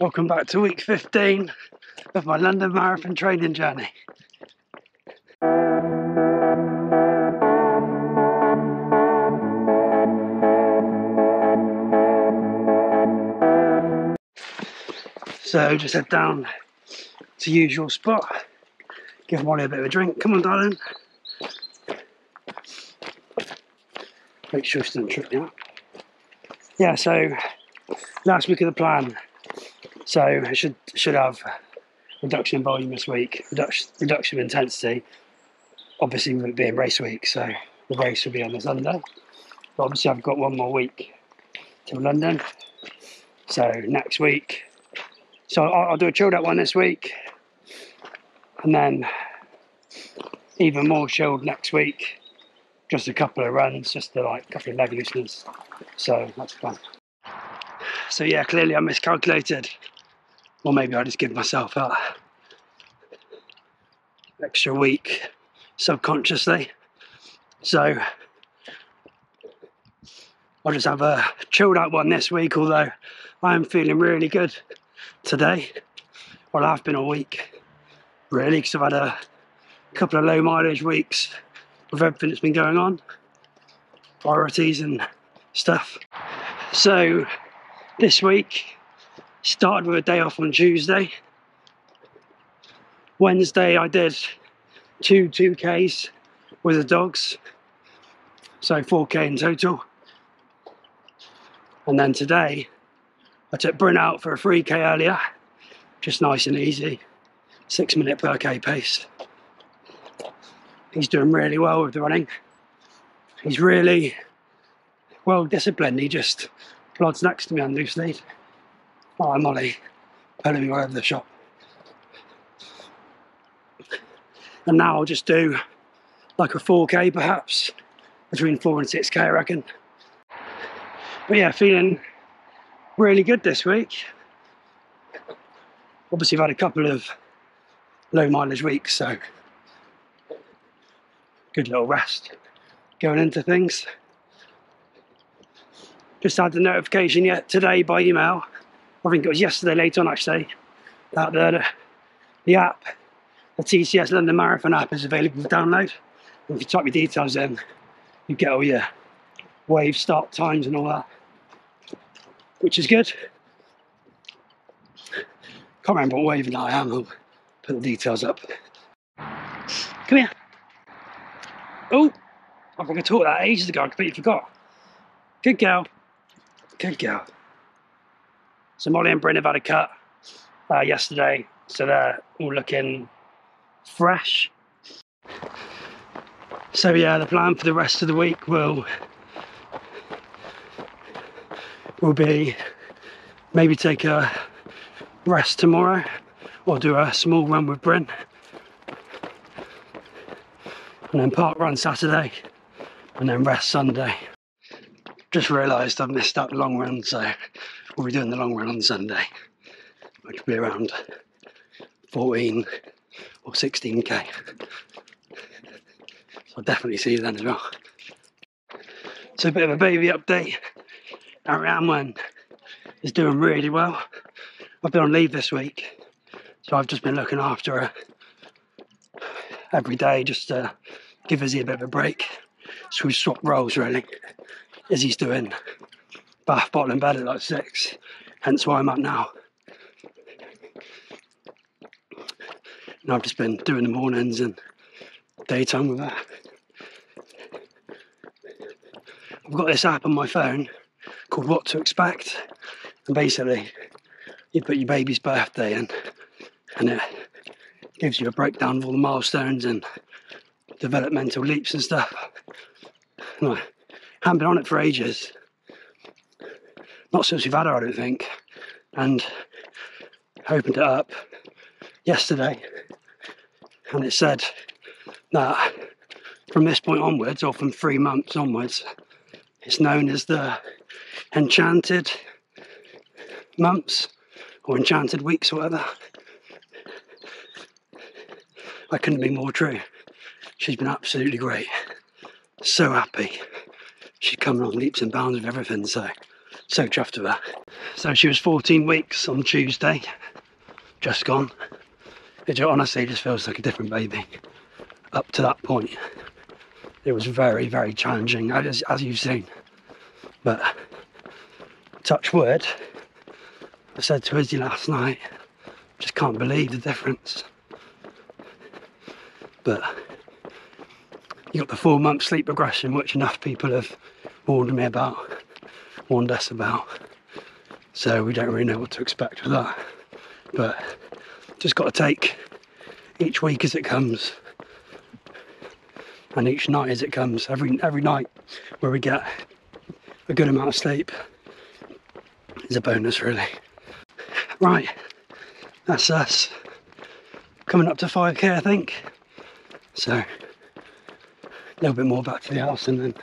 Welcome back to week 15 of my London Marathon training journey. So just head down to usual spot, give Molly a bit of a drink. Come on, darling. Make sure she doesn't trip me up. Yeah, so last week of the plan. So I should have reduction in volume this week, reduction in intensity, obviously with it being race week, so the race will be on the Sunday. But obviously I've got one more week to London, so next week. So I'll do a chilled out one this week, and then even more chilled next week, just a couple of runs, just a couple of leg looseners, so that's fun. So yeah, clearly I miscalculated. Or maybe I just give myself an extra week subconsciously. So I'll just have a chilled out one this week, although I am feeling really good today. Well, I've been all week, really, because I've had a couple of low mileage weeks with everything that's been going on, priorities and stuff. So this week, started with a day off on Tuesday. Wednesday I did 2Ks with the dogs, so 4K in total. And then today I took Bryn out for a 3K earlier, just nice and easy, 6 minute per K pace. He's doing really well with the running. He's really well disciplined. He just plods next to me on loose lead. Oh, Molly, pulling me all over the shop. And now I'll just do like a 4K perhaps, between 4 and 6K I reckon. But yeah, feeling really good this week. Obviously I've had a couple of low mileage weeks, so good little rest going into things. Just had the notification yet today by email, I think it was yesterday late on actually, that the app, the TCS London Marathon app is available to download. And if you type your details in, you get all your wave start times and all that, which is good. Can't remember what wave I am, I'll put the details up. Come here. Oh, I think I taught that ages ago, I completely forgot. Good girl, good girl. So Molly and Bryn have had a cut yesterday, so they're all looking fresh. So yeah, the plan for the rest of the week will be maybe take a rest tomorrow, or do a small run with Bryn, and then parkrun Saturday, and then rest Sunday. Just realised I've missed out the long run, so we'll be doing the long run on Sunday, which will be around 14 or 16K. So I'll definitely see you then as well. So a bit of a baby update. Arianwen is doing really well. I've been on leave this week, so I've just been looking after her every day just to give Izzy a bit of a break. So we've swapped roles really. Izzy's doing bath, bottle and bed at like 6, hence why I'm up now. And I've just been doing the mornings and daytime with her. I've got this app on my phone called What to Expect, and basically you put your baby's birthday in and it gives you a breakdown of all the milestones and developmental leaps and stuff. And I haven't been on it for ages, not since we've had her I don't think, and I opened it up yesterday and it said that from this point onwards, or from 3 months onwards, it's known as the enchanted months or enchanted weeks or whatever. I couldn't be more true. She's been absolutely great. So happy. She's coming on leaps and bounds with everything, so So chuffed with that. So she was 14 weeks on Tuesday, just gone. It honestly just feels like a different baby. Up to that point, it was very, very challenging, as you've seen. But touch wood, I said to Izzy last night, just can't believe the difference. But you got the 4-month sleep regression, which enough people have warned us about. So we don't really know what to expect with that. But just got to take each week as it comes, and each night as it comes. Every night where we get a good amount of sleep is a bonus, really. Right, that's us. Coming up to 5k, I think. So a little bit more back to the house, and then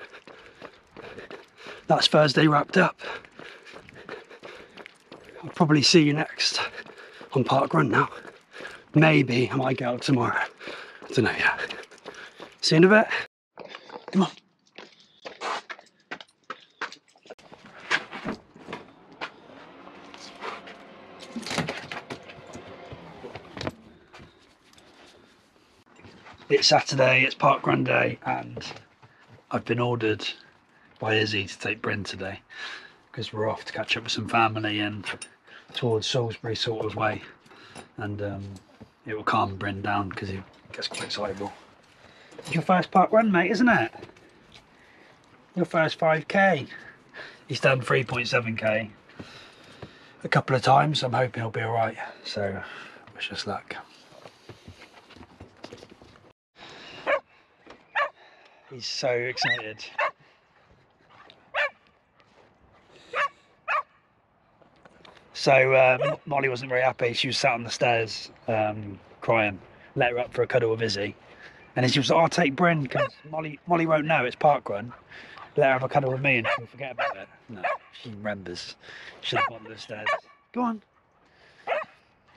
that's Thursday wrapped up. I'll probably see you next on parkrun now. Maybe I might get out tomorrow. I don't know yet. See you in a bit. Come on. It's Saturday, it's parkrun day, and I've been ordered by Izzy to take Bryn today because we're off to catch up with some family and towards Salisbury sort of way, and it will calm Bryn down because he gets quite excitable. It's your first parkrun, mate, isn't it? Your first 5k. He's done 3.7k a couple of times. I'm hoping he'll be alright, so wish us luck. He's so excited. So Molly wasn't very happy. She was sat on the stairs crying. Let her up for a cuddle with Izzy. And then she was like, I'll take Bryn because Molly won't know it's parkrun. Let her have a cuddle with me and she'll forget about it. No, she remembers. She's at the bottom of the stairs. Go on.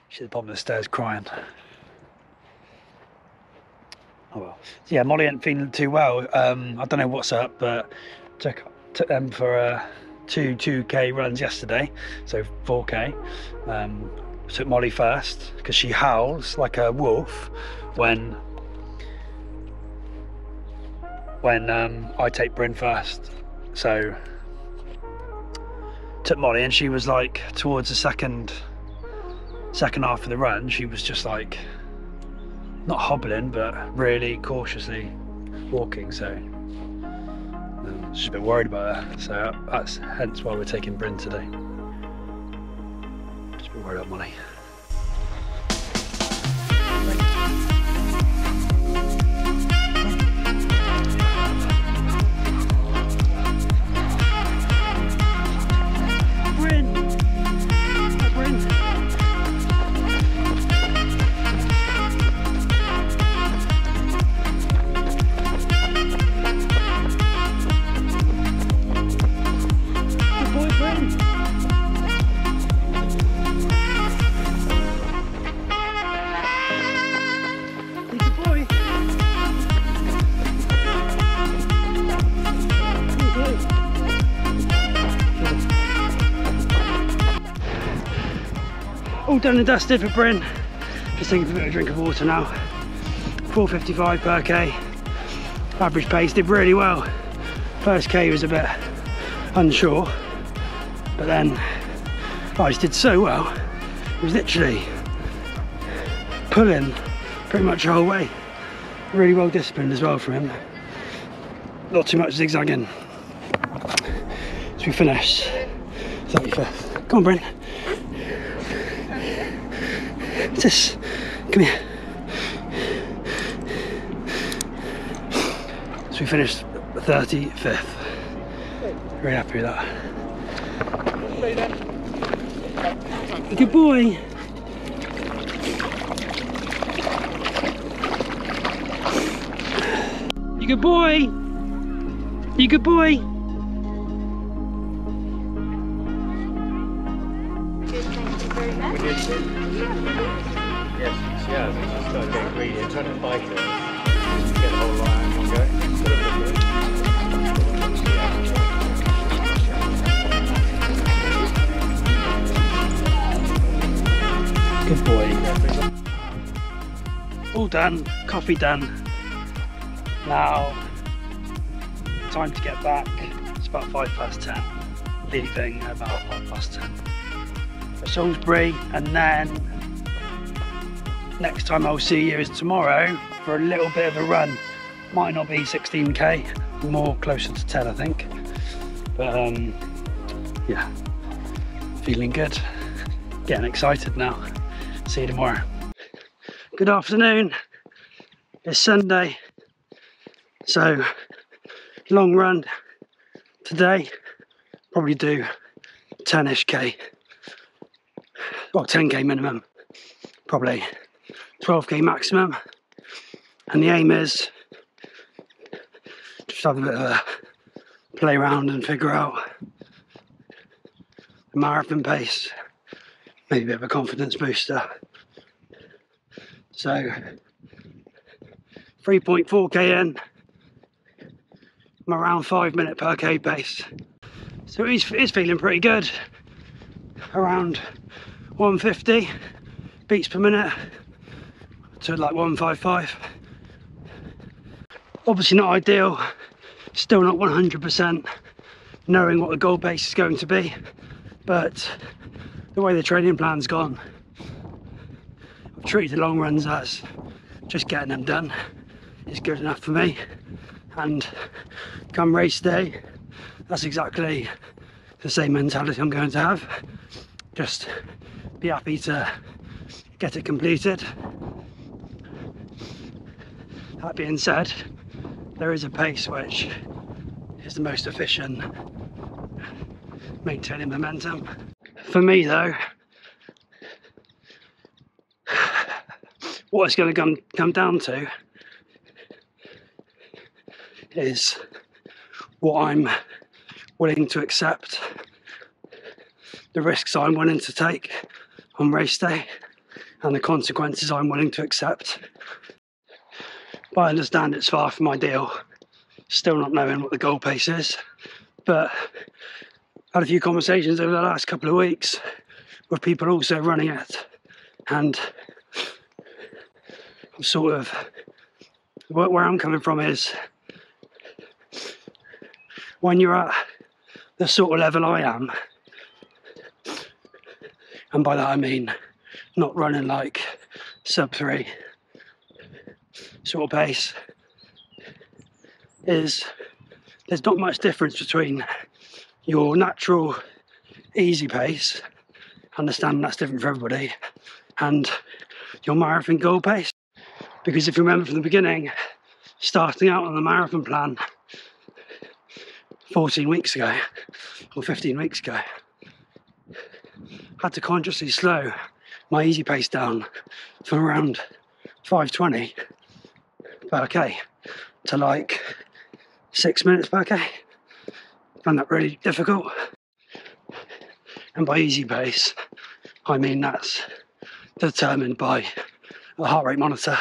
She's at the bottom of the stairs crying. Oh well. So yeah, Molly ain't feeling too well. I don't know what's up, but took them for two 2k runs yesterday, so 4k. Took Molly first because she howls like a wolf when I take Bryn first. So took Molly, and she was like towards the second half of the run, she was just like not hobbling but really cautiously walking, so just a bit worried about her. So that's hence why we're taking Bryn today. Just a bit worried about Molly. All done and dusted for Bryn. Just taking a bit of a drink of water now. 4.55 per k. Average pace, did really well. First k was a bit unsure, but then I just did so well. It was literally pulling pretty much the whole way. Really well disciplined as well from him. Not too much zigzagging. So we finished 35th. Come on, Bryn. Just come here. So we finished 35th. Very happy with that. Good boy. You good boy. You good boy. Yes, she has. She started getting greedy and trying to bite it. Get the whole line in one go. Good boy. All done, coffee done. Now, time to get back. It's about 10:05, leaving about 10:30 for Salisbury, and then next time I'll see you is tomorrow for a little bit of a run. Might not be 16k, more closer to 10 I think. But yeah, feeling good, getting excited now. See you tomorrow. Good afternoon, it's Sunday, so long run today, probably do 10ish k, well 10k minimum, probably 12k maximum, and the aim is just have a bit of a play around and figure out the marathon pace, maybe a bit of a confidence booster. So 3.4k in, I'm around 5 minute per k pace, so it's feeling pretty good, around 150 beats per minute to like 155. Obviously not ideal, still not 100% knowing what the goal pace is going to be, but the way the training plan's gone, I've treated the long runs as just getting them done is good enough for me, and come race day, that's exactly the same mentality I'm going to have. Just be happy to get it completed. That being said, there is a pace which is the most efficient, maintaining momentum. For me though, what it's going to come down to is what I'm willing to accept, the risks I'm willing to take on race day, and the consequences I'm willing to accept. But I understand it's far from ideal, still not knowing what the goal pace is, but I had a few conversations over the last couple of weeks with people also running it, and I'm sort of, where I'm coming from is, when you're at the sort of level I am, and by that I mean not running like sub 3 sort of pace, is there's not much difference between your natural easy pace, understanding that's different for everybody, and your marathon goal pace. Because if you remember from the beginning, starting out on the marathon plan 14 weeks ago or 15 weeks ago, I had to consciously slow my easy pace down from around 5:20 per k to like 6 minutes per k. Found that really difficult. And by easy pace, I mean that's determined by a heart rate monitor.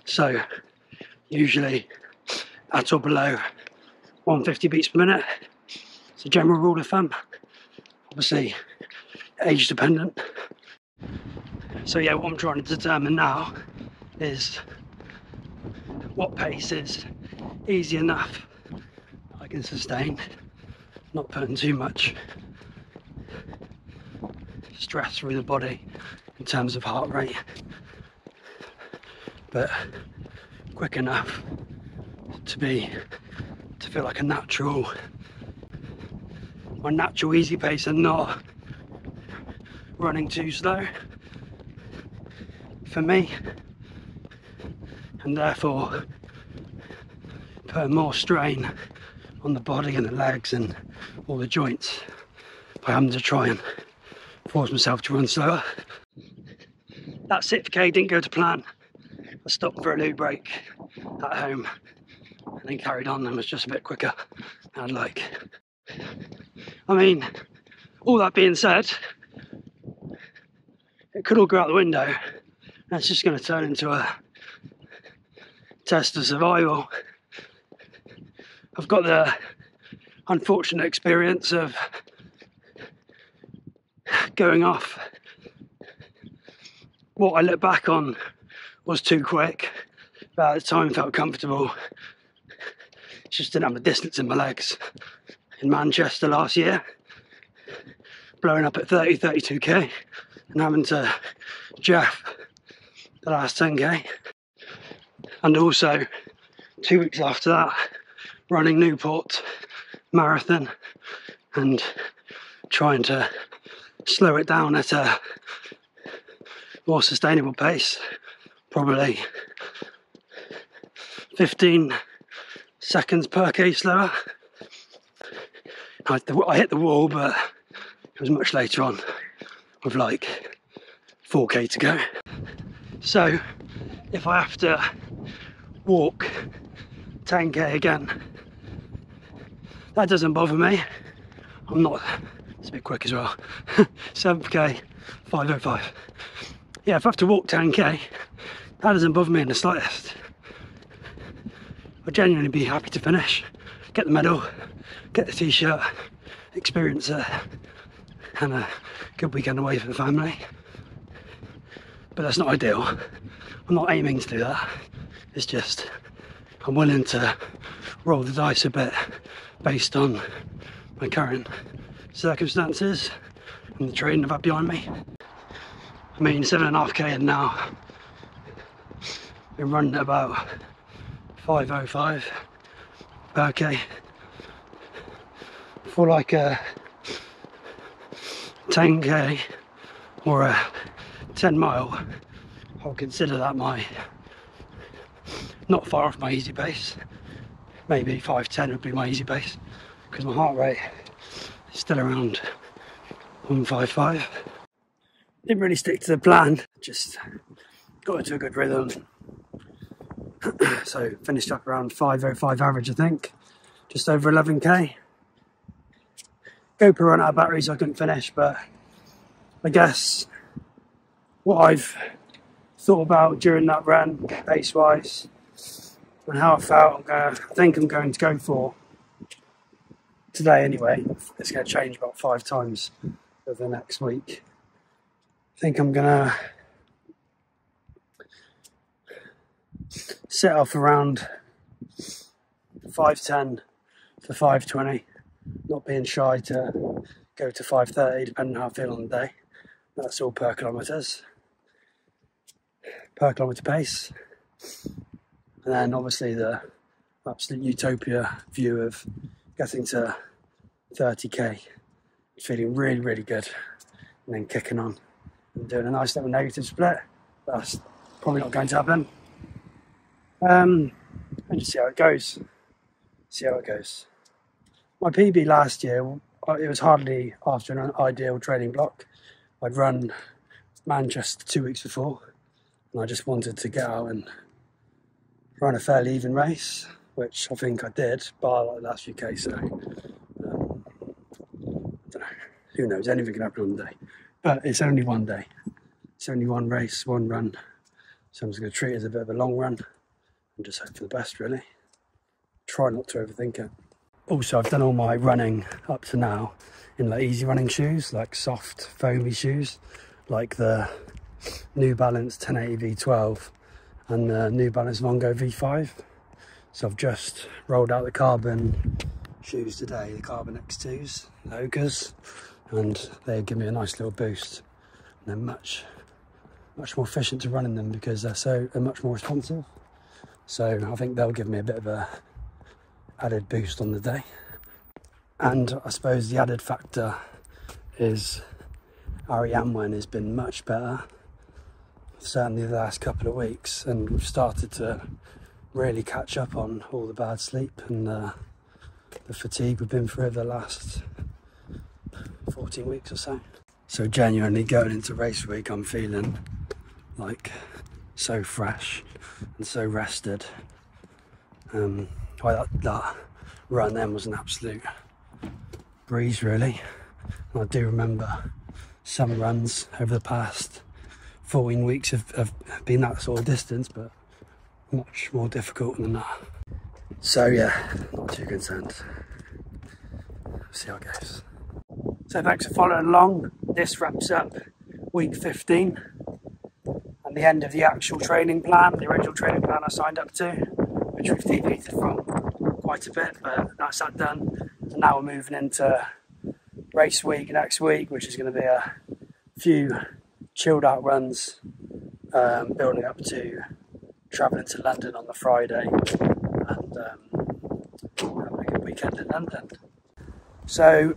So usually at or below 150 beats per minute. It's a general rule of thumb. Obviously age dependent. So yeah, what I'm trying to determine now is what pace is easy enough I can sustain, not putting too much stress through the body in terms of heart rate, but quick enough to feel like my natural easy pace, and not running too slow for me, and therefore putting more strain on the body and the legs and all the joints by having to try and force myself to run slower. That 6k didn't go to plan. I stopped for a loo break at home and then carried on and was just a bit quicker than I'd like. I mean, all that being said, it could all go out the window, and it's just going to turn into a test of survival. I've got the unfortunate experience of going off what I look back on was too quick, but at the time felt comfortable. Just didn't have the distance in my legs. In Manchester last year, blowing up at 32k and having to Jeff the last 10k. And also 2 weeks after that, running Newport Marathon and trying to slow it down at a more sustainable pace, probably 15 seconds per k slower. I hit the wall, but it was much later on with like 4k to go. So if I have to walk 10k again, that doesn't bother me. I'm not, it's a bit quick as well. 7k, 5:05. Yeah, if I have to walk 10k, that doesn't bother me in the slightest. I'd genuinely be happy to finish, get the medal, get the t-shirt, experience it, and a good weekend away for the family. But that's not ideal. I'm not aiming to do that. It's just, I'm willing to roll the dice a bit based on my current circumstances and the training I've had behind me. I mean, 7.5k in now. Been running at about 5:05 per k. For like a 10k or a 10 mile, I'll consider that my, not far off my easy pace. Maybe 5:10 would be my easy pace, because my heart rate is still around 155. Didn't really stick to the plan, just got into a good rhythm. So finished up around 5:05 average, I think, just over 11k. GoPro ran out of batteries, so I couldn't finish, but I guess what I've thought about during that run, pace-wise, and how I felt, I think I'm going to go for today anyway. It's going to change about 5 times over the next week. I think I'm going to set off around 5:10 for 5:20, not being shy to go to 5:30 depending on how I feel on the day. That's all per kilometre pace. And then obviously the absolute utopia view of getting to 30k, feeling really, really good, and then kicking on and doing a nice little negative split. That's probably not going to happen. And just see how it goes. My PB last year, it was hardly after an ideal training block. I'd run Manchester 2 weeks before, and I just wanted to get out and run a fairly even race, which I think I did, bar like the last few K, so I don't know, who knows, anything can happen on the day. But it's only one day, it's only one race, one run, so I'm just going to treat it as a bit of a long run and just hope for the best, really. Try not to overthink it. Also, I've done all my running up to now in like easy running shoes, like soft foamy shoes, like the New Balance 1080 V12 and the New Balance Vongo V5. So I've just rolled out the carbon shoes today, the Carbon X2s, the Ogres, and they give me a nice little boost. And they're much more efficient to run in them because they're much more responsive. So I think they'll give me a bit of a added boost on the day. And I suppose the added factor is Arianwen has been much better, certainly the last couple of weeks, and we've started to really catch up on all the bad sleep and the fatigue we've been through over the last 14 weeks or so. So genuinely going into race week, I'm feeling like so fresh and so rested. That run then was an absolute breeze, really. And I do remember some runs over the past 14 weeks have been that sort of distance, but much more difficult than that. So yeah, not too concerned. See how it goes. So thanks for following along. This wraps up week 15. the end of the actual training plan, the original training plan I signed up to, which we've deviated from quite a bit, but that's that done. And now we're moving into race week next week, which is going to be a few chilled out runs, building up to travelling to London on the Friday and having a good weekend in London. So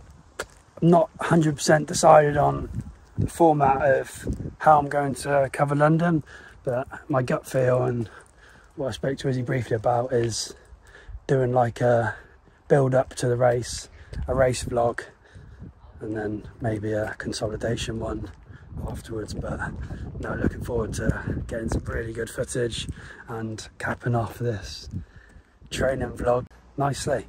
I'm not 100% decided on the format of how I'm going to cover London, but my gut feel and what I spoke to Izzy briefly about is doing like a build up to the race, a race vlog, and then maybe a consolidation one afterwards. But no, looking forward to getting some really good footage and capping off this training vlog nicely.